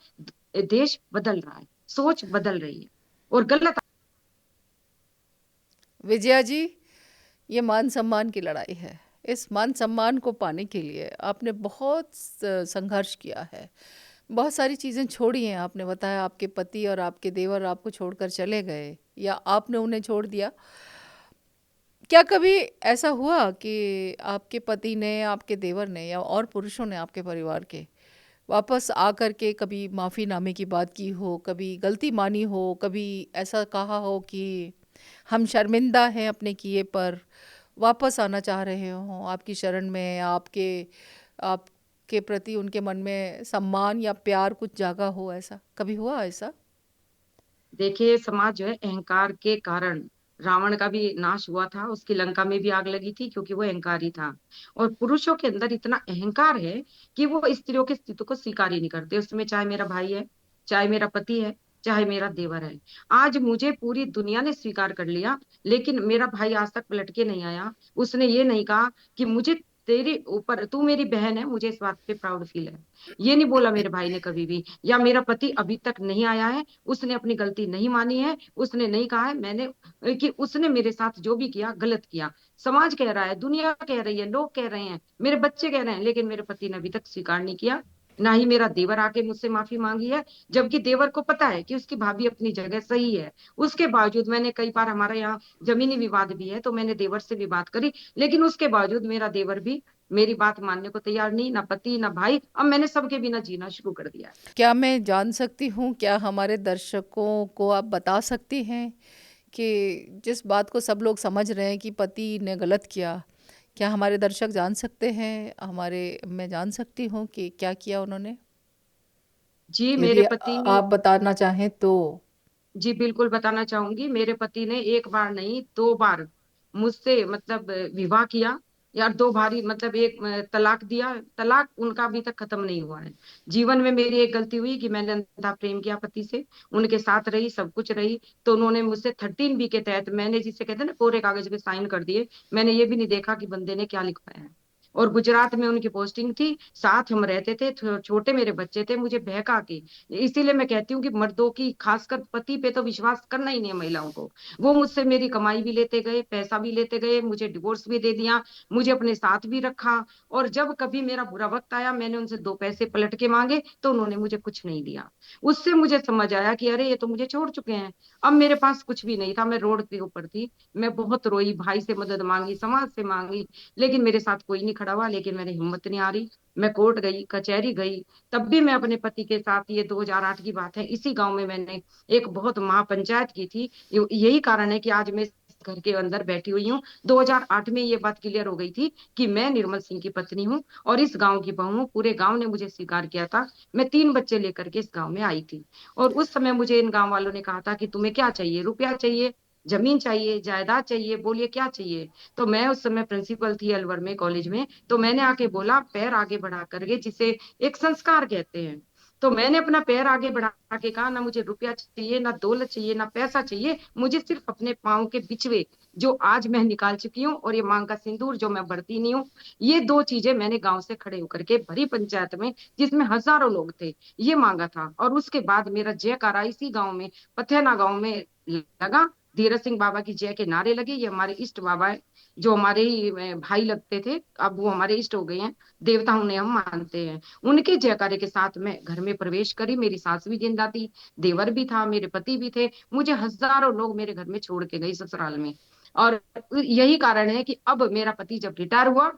देश बदल रहा है, सोच बदल रही है, और गलत।
विजया जी, ये मान सम्मान की लड़ाई है। इस मान सम्मान को पाने के लिए आपने बहुत संघर्ष किया है, बहुत सारी चीज़ें छोड़ी हैं। आपने बताया आपके पति और आपके देवर आपको छोड़कर चले गए, या आपने उन्हें छोड़ दिया। क्या कभी ऐसा हुआ कि आपके पति ने, आपके देवर ने या और पुरुषों ने आपके परिवार के वापस आकर के कभी माफ़ीनामे की बात की हो, कभी गलती मानी हो, कभी ऐसा कहा हो कि हम शर्मिंदा हैं अपने किए पर, वापस आना चाह रहे हों आपकी शरण में, आपके प्रति उनके मन में सम्मान या प्यार कुछ जागा हो, ऐसा कभी हुआ ऐसा?
देखिए, समाज जो है अहंकार के कारण, रावण का भी नाश हुआ था, उसकी लंका में भी आग लगी थी क्योंकि वो अहंकारी था। और पुरुषों के अंदर इतना अहंकार है कि वो स्त्रियों के अस्तित्व को स्वीकार ही नहीं करते, उसमें चाहे मेरा भाई है, चाहे मेरा पति है, चाहे मेरा देवर है। आज मुझे पूरी दुनिया ने स्वीकार कर लिया, लेकिन मेरा भाई आज तक पलट के नहीं आया। उसने ये नहीं कहा कि मुझे तेरे ऊपर, तू मेरी बहन है, मुझे इस बात पे प्राउड फील है। ये नहीं बोला मेरे भाई ने कभी भी। या मेरा पति अभी तक नहीं आया है, उसने अपनी गलती नहीं मानी है, उसने नहीं कहा है मैंने कि उसने मेरे साथ जो भी किया गलत किया। समाज कह रहा है, दुनिया कह रही है, लोग कह रहे हैं, मेरे बच्चे कह रहे हैं, लेकिन मेरे पति ने अभी तक स्वीकार नहीं किया। ना ही मेरा देवर आके मुझसे माफी मांगी है, जबकि देवर को पता है कि उसकी भाभी अपनी जगह सही है। उसके बावजूद मैंने कई बार, हमारे यहाँ जमीनी विवाद भी है, तो मैंने देवर से भी बात करी, लेकिन उसके बावजूद मेरा देवर भी मेरी बात मानने को तैयार नहीं, ना पति ना भाई। अब मैंने सबके बिना जीना शुरू कर दिया है।
क्या मैं जान सकती हूँ, क्या हमारे दर्शकों को आप बता सकती हैं कि जिस बात को सब लोग समझ रहे हैं कि पति ने गलत किया, क्या हमारे दर्शक जान सकते हैं, मैं जान सकती हूँ कि क्या किया उन्होंने?
जी
यदि
मेरे पति,
आप बताना चाहें तो।
जी बिल्कुल बताना चाहूंगी। मेरे पति ने एक बार नहीं, दो बार मुझसे मतलब विवाह किया। यार, दो बारी मतलब एक तलाक दिया। तलाक उनका अभी तक खत्म नहीं हुआ है। जीवन में मेरी एक गलती हुई कि मैंने अंधा प्रेम किया पति से, उनके साथ रही, सब कुछ रही, तो उन्होंने मुझसे 13B के तहत, मैंने जिसे कहते हैं ना कोरे कागज पे साइन कर दिए। मैंने ये भी नहीं देखा कि बंदे ने क्या लिखवाया है। और गुजरात में उनकी पोस्टिंग थी, साथ हम रहते थे, छोटे मेरे बच्चे थे, मुझे बहका के। इसीलिए मैं कहती हूँ कि मर्दों की, खासकर पति पे तो विश्वास करना ही नहीं है महिलाओं को। वो मुझसे मेरी कमाई भी लेते गए, पैसा भी लेते गए, मुझे डिवोर्स भी दे दिया, मुझे अपने साथ भी रखा। और जब कभी मेरा बुरा वक्त आया, मैंने उनसे दो पैसे पलट के मांगे तो उन्होंने मुझे कुछ नहीं दिया। उससे मुझे समझ आया कि अरे ये तो मुझे छोड़ चुके हैं। अब मेरे पास कुछ भी नहीं था, मैं रोड के ऊपर थी। मैं बहुत रोई, भाई से मदद मांगी, समाज से मांगी, लेकिन मेरे साथ कोई नहीं खड़ा हुआ। लेकिन मेरी हिम्मत नहीं आ रही, मैं कोर्ट गई, कचहरी गई, तब भी मैं अपने पति के साथ, ये 2008 की बात है, इसी गांव में मैंने एक बहुत महापंचायत की थी। यही कारण है कि आज मैं इस घर के अंदर बैठी हुई हूँ। 2008 में ये बात क्लियर हो गई थी कि मैं निर्मल सिंह की पत्नी हूँ और इस गांव की बहू हूँ। पूरे गांव ने मुझे स्वीकार किया था। मैं 3 बच्चे लेकर के इस गांव में आई थी। और उस समय मुझे इन गांव वालों ने कहा था कि तुम्हें क्या चाहिए, रुपया चाहिए, जमीन चाहिए, जायदाद चाहिए, बोलिए क्या चाहिए। तो मैं उस समय प्रिंसिपल थी अलवर में, कॉलेज में। तो मैंने आके बोला, पैर आगे बढ़ा करके, जिसे एक संस्कार कहते हैं। तो मैंने अपना पैर आगे बढ़ा के कहा, ना मुझे रुपया चाहिए, ना दौलत चाहिए, ना पैसा चाहिए, मुझे सिर्फ अपने पाँव के बिछवे, जो आज मैं निकाल चुकी हूँ, और ये मांग का सिंदूर जो मैं भरती नहीं हूँ। ये दो चीजें मैंने गांव से खड़े होकर के भरी पंचायत में, जिसमें हजारों लोग थे, ये मांगा था। और उसके बाद मेरा जयकारा इसी गांव में, पथेना गांव में लगा। धीरज सिंह बाबा की जय के नारे लगे। ये हमारे इष्ट बाबा है, जो हमारे ही भाई लगते थे, अब वो हमारे इष्ट हो गए हैं, देवता उन्हें हम मानते हैं। उनके जयकारे के साथ मैं घर में प्रवेश करी। मेरी सास भी जिंदा थी, देवर भी था, मेरे पति भी थे। मुझे हजारों लोग मेरे घर में छोड़ के गई ससुराल में। और यही कारण है कि अब मेरा पति जब रिटायर हुआ,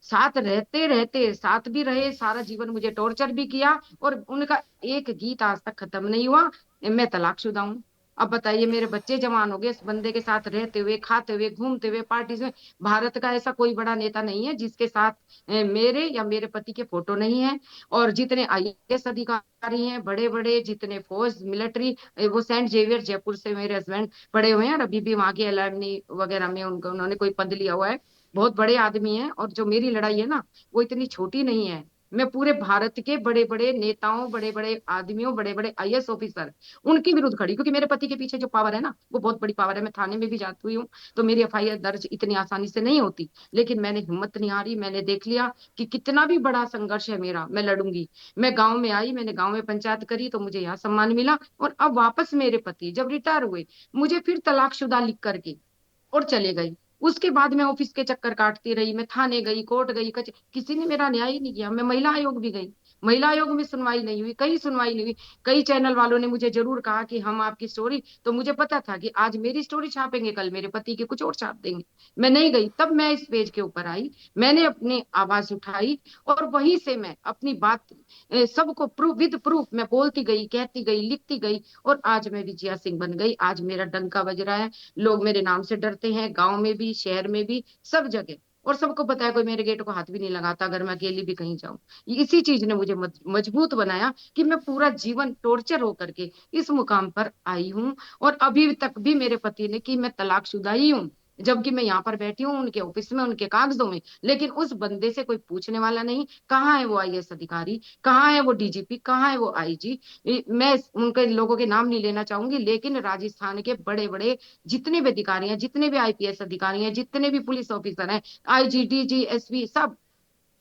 साथ रहते रहते, साथ भी रहे, सारा जीवन मुझे टॉर्चर भी किया, और उनका एक गीत आज तक खत्म नहीं हुआ, मैं तलाकशुदा हूँ। अब बताइए, मेरे बच्चे जवान हो गए इस बंदे के साथ रहते हुए, खाते हुए, घूमते हुए, पार्टी में। भारत का ऐसा कोई बड़ा नेता नहीं है जिसके साथ मेरे या मेरे पति के फोटो नहीं है। और जितने IAS अधिकारी हैं, बड़े बड़े, जितने फौज, मिलिट्री, वो सेंट जेवियर जयपुर से मेरे हस्बैंड पढ़े हुए हैं, और अभी भी वहां के एलएमनी वगैरह में उनको, उन्होंने कोई पद लिया हुआ है। बहुत बड़े आदमी हैं। और जो मेरी लड़ाई है ना, वो इतनी छोटी नहीं है। मैं पूरे भारत के बड़े बड़े नेताओं, बड़े बड़े आदमियों, बड़े बड़े IAS ऑफिसर, उनके विरुद्ध खड़ी, क्योंकि मेरे पति के पीछे जो पावर है ना, वो बहुत बड़ी पावर है। मैं थाने में भी जाती हुई हूँ, तो मेरी FIR दर्ज इतनी आसानी से नहीं होती। लेकिन मैंने हिम्मत नहीं हारी, मैंने देख लिया कि कितना भी बड़ा संघर्ष है मेरा, मैं लड़ूंगी। मैं गांव में आई, मैंने गांव में पंचायत करी, तो मुझे यहाँ सम्मान मिला। और अब वापस मेरे पति जब रिटायर हुए, मुझे फिर तलाकशुदा लिख करके और चले गई। उसके बाद मैं ऑफिस के चक्कर काटती रही, मैं थाने गई, कोर्ट गई, किसी ने मेरा न्याय ही नहीं किया। मैं महिला आयोग भी गई, महिला आयोग में सुनवाई नहीं हुई, कहीं सुनवाई नहीं हुई। कई चैनल वालों ने मुझे जरूर कहा कि हम आपकी स्टोरी, तो मुझे पता था कि आज मेरी स्टोरी छापेंगे, कल मेरे पति की कुछ और छाप देंगे। मैं नहीं गई, तब मैं इस पेज के ऊपर आई, मैंने अपनी आवाज उठाई, और वहीं से मैं अपनी बात सबको प्रूफ विद प्रूफ मैं बोलती गई, कहती गई, लिखती गई, और आज मैं विजया सिंह बन गई। आज मेरा डंका बज रहा है, लोग मेरे नाम से डरते हैं, गांव में भी, शहर में भी, सब जगह। और सबको पता है, कोई मेरे गेट को हाथ भी नहीं लगाता अगर मैं अकेली भी कहीं जाऊं। इसी चीज ने मुझे मजबूत बनाया कि मैं पूरा जीवन टॉर्चर होकर के इस मुकाम पर आई हूँ। और अभी तक भी मेरे पति ने कि मैं तलाकशुदा ही हूँ, जबकि मैं यहाँ पर बैठी हूँ उनके ऑफिस में, उनके कागजों में, लेकिन उस बंदे से कोई पूछने वाला नहीं। कहाँ है वो आईएएस अधिकारी, कहाँ है वो डीजीपी, कहाँ है वो आईजी। मैं उनके लोगों के नाम नहीं लेना चाहूंगी, लेकिन राजस्थान के बड़े बड़े जितने भी अधिकारी हैं, जितने भी आईपीएस अधिकारी हैं, जितने भी पुलिस ऑफिसर हैं, आईजी, डीजी, एसपी, सब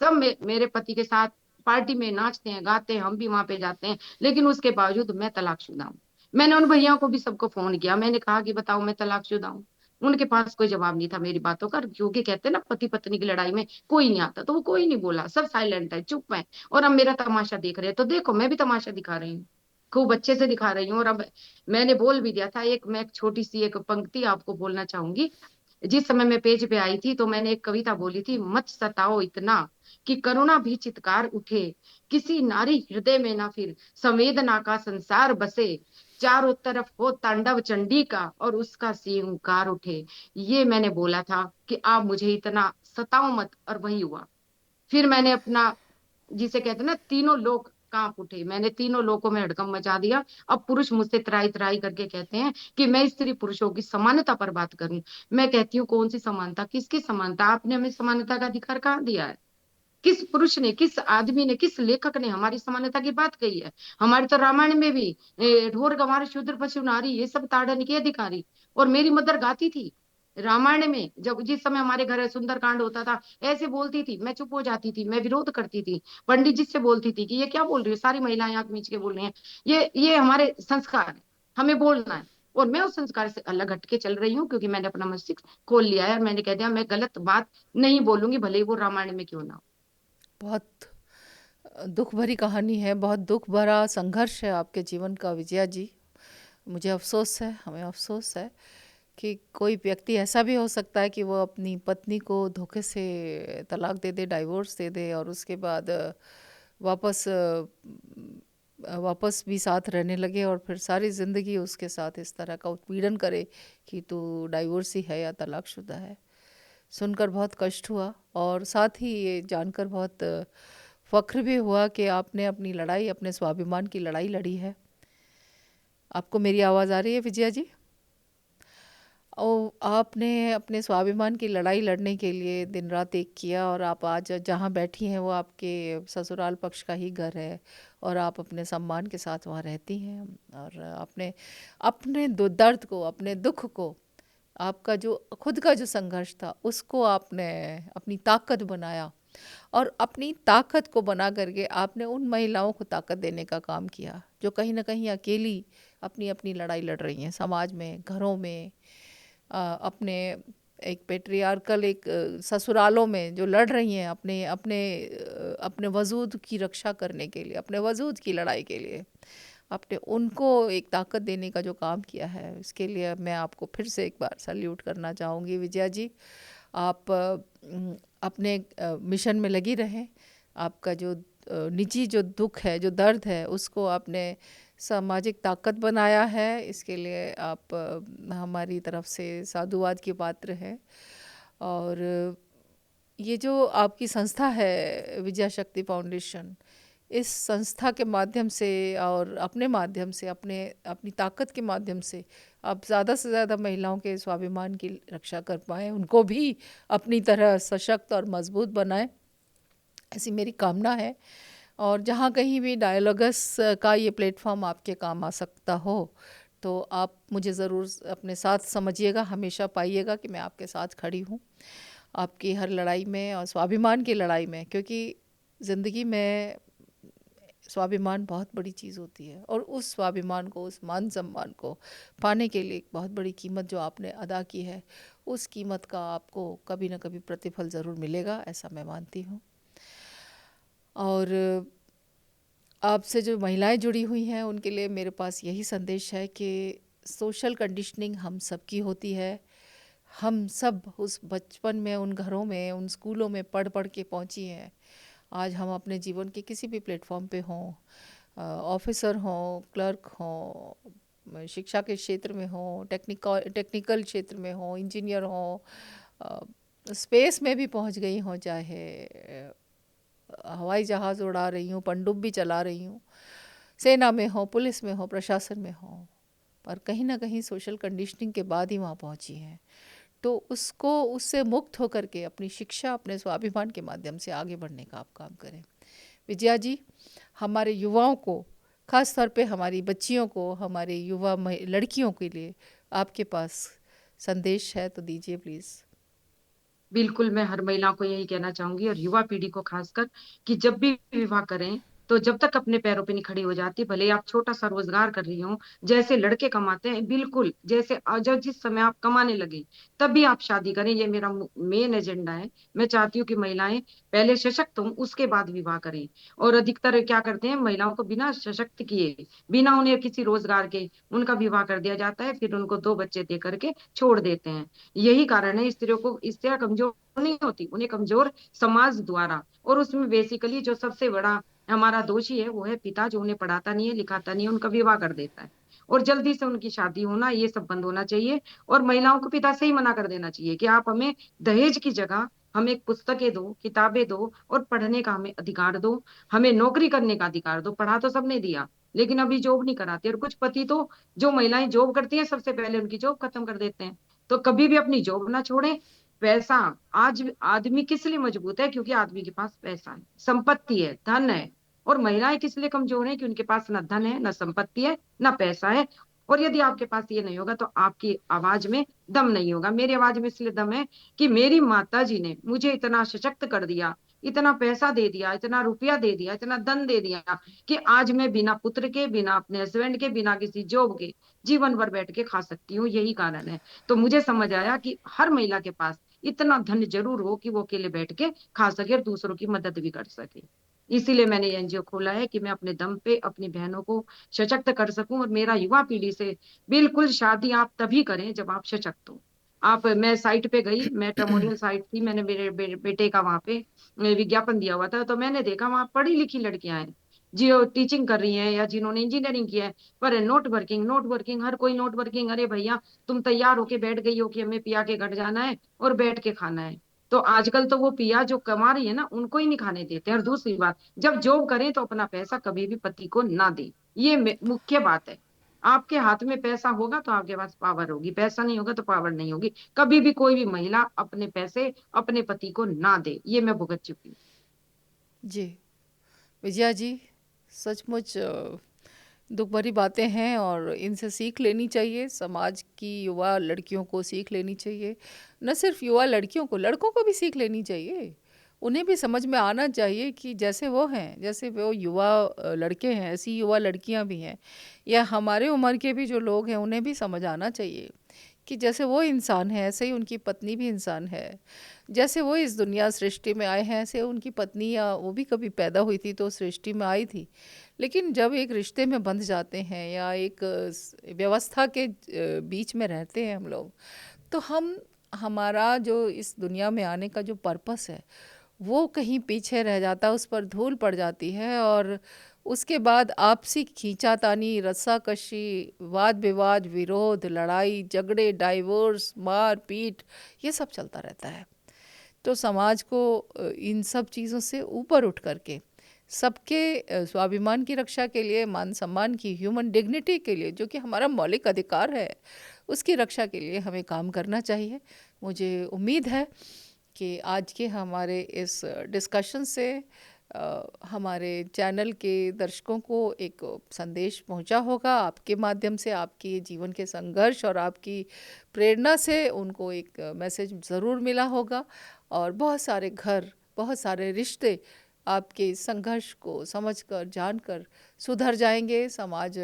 सब मेरे पति के साथ पार्टी में नाचते हैं, गाते हैं, हम भी वहां पे जाते हैं, लेकिन उसके बावजूद मैं तलाकशुदा हूँ। मैंने उन भैया को भी सबको फोन किया, मैंने कहा कि बताओ मैं तलाकशुदा हूँ। उनके पास कोई जवाब नहीं था मेरी बातों का, क्योंकि कहते हैं ना, पति पत्नी की लड़ाई में कोई नहीं आता, तो वो कोई नहीं बोला, सब साइलेंट है, चुप है। और अब मेरा तमाशा देख रहे हैं, तो देखो मैं भी तमाशा दिखा रही हूँ, खूब अच्छे से दिखा रही हूँ। और अब मैंने बोल भी दिया था, मैं एक छोटी सी एक पंक्ति आपको बोलना चाहूंगी। जिस समय मैं पेज पे आई थी, तो मैंने एक कविता बोली थी, मत सताओ इतना कि करुणा भी चित्कार उठे, किसी नारी हृदय में ना फिर संवेदना का संसार बसे, चारों तरफ हो तांडव चंडी का और उसका सिंहकार उठे। ये मैंने बोला था कि आप मुझे इतना सताओ मत, और वही हुआ। फिर मैंने अपना, जिसे कहते हैं ना, तीनों लोग कांप उठे, मैंने तीनों लोगों में हड़कंप मचा दिया। अब पुरुष मुझसे त्राई त्राई करके कहते हैं कि मैं स्त्री पुरुषों की समानता पर बात करूं। मैं कहती हूँ, कौन सी समानता, किसकी समानता? आपने हमें समानता का अधिकार कहाँ दिया है? किस पुरुष ने, किस आदमी ने, किस लेखक ने हमारी समानता की बात कही है? हमारी तो रामायण में भी ढोर गंवार शूद्र पशु नारी ये सब ताड़न के अधिकारी। और मेरी मदर गाती थी रामायण में, जब जिस समय हमारे घर सुंदरकांड होता था, ऐसे बोलती थी, मैं चुप हो जाती थी, मैं विरोध करती थी, पंडित जी से बोलती थी कि ये क्या बोल रही है, सारी महिलाएं आंख मीच के बोल रही हैं। ये हमारे संस्कार है, हमें बोलना है। और मैं उस संस्कार से अलग हटके चल रही हूँ, क्योंकि मैंने अपना मस्तिष्क खोल लिया है, और मैंने कह दिया मैं गलत बात नहीं बोलूंगी, भले ही वो रामायण में क्यों ना हो।
बहुत दुख भरी कहानी है, बहुत दुख भरा संघर्ष है आपके जीवन का विजया जी। मुझे अफ़सोस है, हमें अफ़सोस है कि कोई व्यक्ति ऐसा भी हो सकता है कि वो अपनी पत्नी को धोखे से तलाक दे दे, डाइवोर्स दे दे, और उसके बाद वापस वापस भी साथ रहने लगे, और फिर सारी ज़िंदगी उसके साथ इस तरह का उत्पीड़न करे कि तू डाइवोर्सी है या तलाकशुदा है। सुनकर बहुत कष्ट हुआ, और साथ ही ये जानकर बहुत फ़ख्र भी हुआ कि आपने अपनी लड़ाई, अपने स्वाभिमान की लड़ाई लड़ी है। आपको मेरी आवाज़ आ रही है विजया जी? और आपने अपने स्वाभिमान की लड़ाई लड़ने के लिए दिन रात एक किया, और आप आज जहाँ बैठी हैं वो आपके ससुराल पक्ष का ही घर है, और आप अपने सम्मान के साथ वहाँ रहती हैं। और आपने अपने दर्द को, अपने दुख को, आपका जो खुद का जो संघर्ष था उसको आपने अपनी ताकत बनाया, और अपनी ताकत को बना करके आपने उन महिलाओं को ताकत देने का काम किया जो कहीं ना कहीं अकेली अपनी अपनी लड़ाई लड़ रही हैं, समाज में, घरों में, अपने एक पेट्रियार्कल एक ससुरालों में जो लड़ रही हैं अपने अपने अपने वजूद की रक्षा करने के लिए, अपने वजूद की लड़ाई के लिए। आपने उनको एक ताकत देने का जो काम किया है, इसके लिए मैं आपको फिर से एक बार सल्यूट करना चाहूँगी विजया जी। आप अपने मिशन में लगी रहें। आपका जो निजी जो दुख है, जो दर्द है, उसको आपने सामाजिक ताकत बनाया है, इसके लिए आप हमारी तरफ से साधुवाद की पात्र हैं। और ये जो आपकी संस्था है विजया शक्ति फाउंडेशन, इस संस्था के माध्यम से और अपने माध्यम से, अपने अपनी ताकत के माध्यम से आप ज़्यादा से ज़्यादा महिलाओं के स्वाभिमान की रक्षा कर पाएँ, उनको भी अपनी तरह सशक्त और मजबूत बनाएं, ऐसी मेरी कामना है। और जहाँ कहीं भी डायलॉगस का ये प्लेटफॉर्म आपके काम आ सकता हो, तो आप मुझे ज़रूर अपने साथ समझिएगा, हमेशा पाइएगा कि मैं आपके साथ खड़ी हूँ आपकी हर लड़ाई में और स्वाभिमान की लड़ाई में, क्योंकि ज़िंदगी में स्वाभिमान बहुत बड़ी चीज़ होती है, और उस स्वाभिमान को, उस मान सम्मान को पाने के लिए एक बहुत बड़ी कीमत जो आपने अदा की है, उस कीमत का आपको कभी ना कभी प्रतिफल ज़रूर मिलेगा, ऐसा मैं मानती हूँ। और आपसे जो महिलाएं जुड़ी हुई हैं उनके लिए मेरे पास यही संदेश है कि सोशल कंडीशनिंग हम सबकी होती है। हम सब उस बचपन में उन घरों में उन स्कूलों में पढ़ पढ़ के पहुंची हैं। आज हम अपने जीवन के किसी भी प्लेटफॉर्म पे हों, ऑफिसर हों, क्लर्क हों, शिक्षा के क्षेत्र में हों, टेक्निकल क्षेत्र में हों, इंजीनियर हों, स्पेस में भी पहुंच गई हों, चाहे हवाई जहाज़ उड़ा रही हूँ, पनडुब्बी चला रही हूँ, सेना में हो, पुलिस में हो, प्रशासन में हो, पर कहीं ना कहीं सोशल कंडीशनिंग के बाद ही वहाँ पहुँची हैं। तो उसको उससे मुक्त होकर के अपनी शिक्षा, अपने स्वाभिमान के माध्यम से आगे बढ़ने का आप काम करें। विजया जी, हमारे युवाओं को, खास तौर पे हमारी बच्चियों को, हमारे युवा लड़कियों के लिए आपके पास संदेश है तो दीजिए प्लीज़।
बिल्कुल, मैं हर महिला को यही कहना चाहूंगी और युवा पीढ़ी को खासकर कि जब भी विवाह करें तो जब तक अपने पैरों पे नहीं खड़ी हो जाती, भले ही आप छोटा सा रोजगार कर रही हो, जैसे लड़के कमाते हैं बिल्कुल जैसे जब जिस समय आप कमाने लगे तभी आप शादी करें। ये मेरा मेन एजेंडा है। मैं चाहती हूँ कि महिलाएं पहले सशक्त हों, उसके बाद विवाह करें। और अधिकतर क्या करते हैं, महिलाओं को बिना सशक्त किए, बिना उन्हें किसी रोजगार के उनका विवाह कर दिया जाता है, फिर उनको दो बच्चे दे करके छोड़ देते हैं। यही कारण है स्त्रियों को स्त्रियां कमजोर नहीं होती, उन्हें कमजोर समाज द्वारा। और उसमें बेसिकली जो सबसे बड़ा हमारा दोषी है वो है पिता, जो उन्हें पढ़ाता नहीं है, लिखाता नहीं है, उनका विवाह कर देता है और जल्दी से उनकी शादी होना, ये सब बंद होना चाहिए। और महिलाओं को पिता से ही मना कर देना चाहिए कि आप हमें दहेज की जगह हमें पुस्तकें दो, किताबें दो और पढ़ने का हमें अधिकार दो, हमें नौकरी करने का अधिकार दो। पढ़ा तो सबने दिया, लेकिन अभी जॉब नहीं कराते। और कुछ पति तो, जो महिलाएं जॉब करती हैं सबसे पहले उनकी जॉब खत्म कर देते हैं। तो कभी भी अपनी जॉब ना छोड़ें। पैसा, आज आदमी किस लिए मजबूत है? क्योंकि आदमी के पास पैसा है, संपत्ति है, धन है। और महिलाएं किस लिए कमजोर हैं? कि उनके पास ना धन है, ना संपत्ति है, ना पैसा है। और यदि आपके पास ये नहीं होगा तो आपकी आवाज में दम नहीं होगा। मेरी आवाज में इसलिए दम है कि मेरी माता जी ने मुझे इतना सशक्त कर दिया, इतना पैसा दे दिया, इतना रुपया दे दिया, इतना धन दे दिया कि आज मैं बिना पुत्र के, बिना अपने हस्बैंड के, बिना किसी जॉब के जीवन भर बैठ के खा सकती हूँ। यही कारण है। तो मुझे समझ आया कि हर महिला के पास इतना धन जरूर हो कि वो अकेले बैठ के खा सके और दूसरों की मदद भी कर सके। इसीलिए मैंने ये एनजीओ खोला है कि मैं अपने दम पे अपनी बहनों को सशक्त कर सकूं। और मेरा युवा पीढ़ी से बिल्कुल, शादी आप तभी करें जब आप सशक्त हो। आप, मैं साइट पे गई, मैट्रिमोनियल साइट थी, मैंने मेरे बेटे का वहां पे विज्ञापन दिया हुआ था, तो मैंने देखा वहां पढ़ी लिखी लड़कियां हैं जो टीचिंग कर रही हैं या जिन्होंने इंजीनियरिंग किया है, पर नोट वर्किंग, नोट वर्किंग, हर कोई नोट वर्किंग। अरे भैया, तुम तैयार होके बैठ गई हो कि हमें पिया के घर जाना है और बैठ के खाना है। तो आजकल तो वो पिया जो कमा रही है ना, उनको ही नहीं खाने देते हैं। और दूसरी बात, जब जॉब करें तो अपना पैसा कभी भी पति को ना दे। ये मुख्य बात है। आपके हाथ में पैसा होगा तो आपके पास पावर होगी, पैसा नहीं होगा तो पावर नहीं होगी। कभी भी कोई भी महिला अपने पैसे अपने पति को ना दे, ये मैं भुगत चुकी हूँ।
जी विजया जी, सचमुच दुख भरी बातें हैं और इनसे सीख लेनी चाहिए। समाज की युवा लड़कियों को सीख लेनी चाहिए। न सिर्फ युवा लड़कियों को, लड़कों को भी सीख लेनी चाहिए। उन्हें भी समझ में आना चाहिए कि जैसे वो हैं, जैसे वो युवा लड़के हैं, ऐसी युवा लड़कियां भी हैं। या हमारे उम्र के भी जो लोग हैं उन्हें भी समझ आना चाहिए कि जैसे वो इंसान है ऐसे ही उनकी पत्नी भी इंसान है। जैसे वो इस दुनिया सृष्टि में आए हैं ऐसे उनकी पत्नी, या वो भी कभी पैदा हुई थी तो सृष्टि में आई थी। लेकिन जब एक रिश्ते में बंध जाते हैं या एक व्यवस्था के बीच में रहते हैं हम लोग, तो हमारा जो इस दुनिया में आने का जो पर्पस है वो कहीं पीछे रह जाता है, उस पर धूल पड़ जाती है। और उसके बाद आपसी खींचातानी, रस्साकशी, वाद विवाद, विरोध, लड़ाई झगड़े, डाइवोर्स, मार पीट, ये सब चलता रहता है। तो समाज को इन सब चीज़ों से ऊपर उठ करके सबके स्वाभिमान की रक्षा के लिए, मान सम्मान की, ह्यूमन डिग्निटी के लिए, जो कि हमारा मौलिक अधिकार है, उसकी रक्षा के लिए हमें काम करना चाहिए। मुझे उम्मीद है कि आज के हमारे इस डिस्कशन से हमारे चैनल के दर्शकों को एक संदेश पहुंचा होगा। आपके माध्यम से, आपके जीवन के संघर्ष और आपकी प्रेरणा से उनको एक मैसेज ज़रूर मिला होगा। और बहुत सारे घर, बहुत सारे रिश्ते आपके इस संघर्ष को समझकर, जानकर सुधर जाएंगे। समाज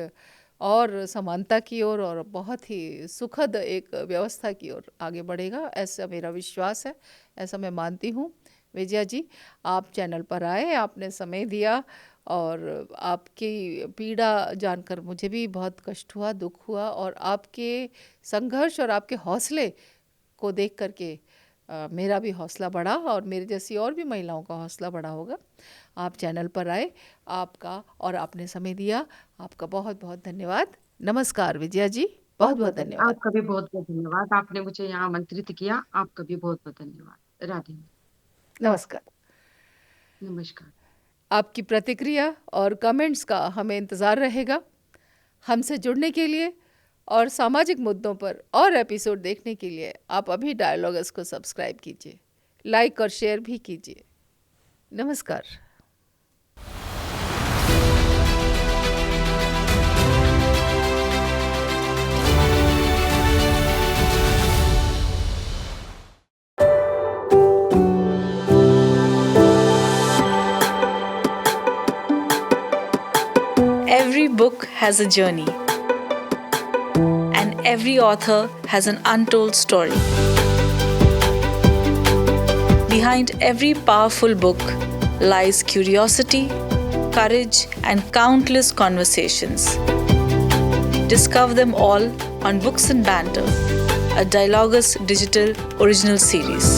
और समानता की ओर और बहुत ही सुखद एक व्यवस्था की ओर आगे बढ़ेगा, ऐसा मेरा विश्वास है, ऐसा मैं मानती हूँ। विजया जी, आप चैनल पर आए, आपने समय दिया और आपकी पीड़ा जानकर मुझे भी बहुत कष्ट हुआ, दुख हुआ, और आपके संघर्ष और आपके हौसले को देख करके मेरा भी हौसला बढ़ा और मेरे जैसी और भी महिलाओं का हौसला बढ़ा होगा। आप चैनल पर आए, आपका और आपने समय दिया, आपका बहुत बहुत धन्यवाद। नमस्कार विजया जी, बहुत बहुत धन्यवाद।
आपका भी बहुत बहुत धन्यवाद, आपने मुझे यहाँ आमंत्रित किया, आपका भी बहुत बहुत धन्यवाद। राधे।
नमस्कार।
नमस्कार।
आपकी प्रतिक्रिया और कमेंट्स का हमें इंतज़ार रहेगा। हमसे जुड़ने के लिए और सामाजिक मुद्दों पर और एपिसोड देखने के लिए आप अभी डायलॉगस को सब्सक्राइब कीजिए, लाइक और शेयर भी कीजिए। नमस्कार।
Every book has a journey, and every author has an untold story. Behind every powerful book lies curiosity, courage, and countless conversations. Discover them all on Books and Banter, a Dialogus Digital original series.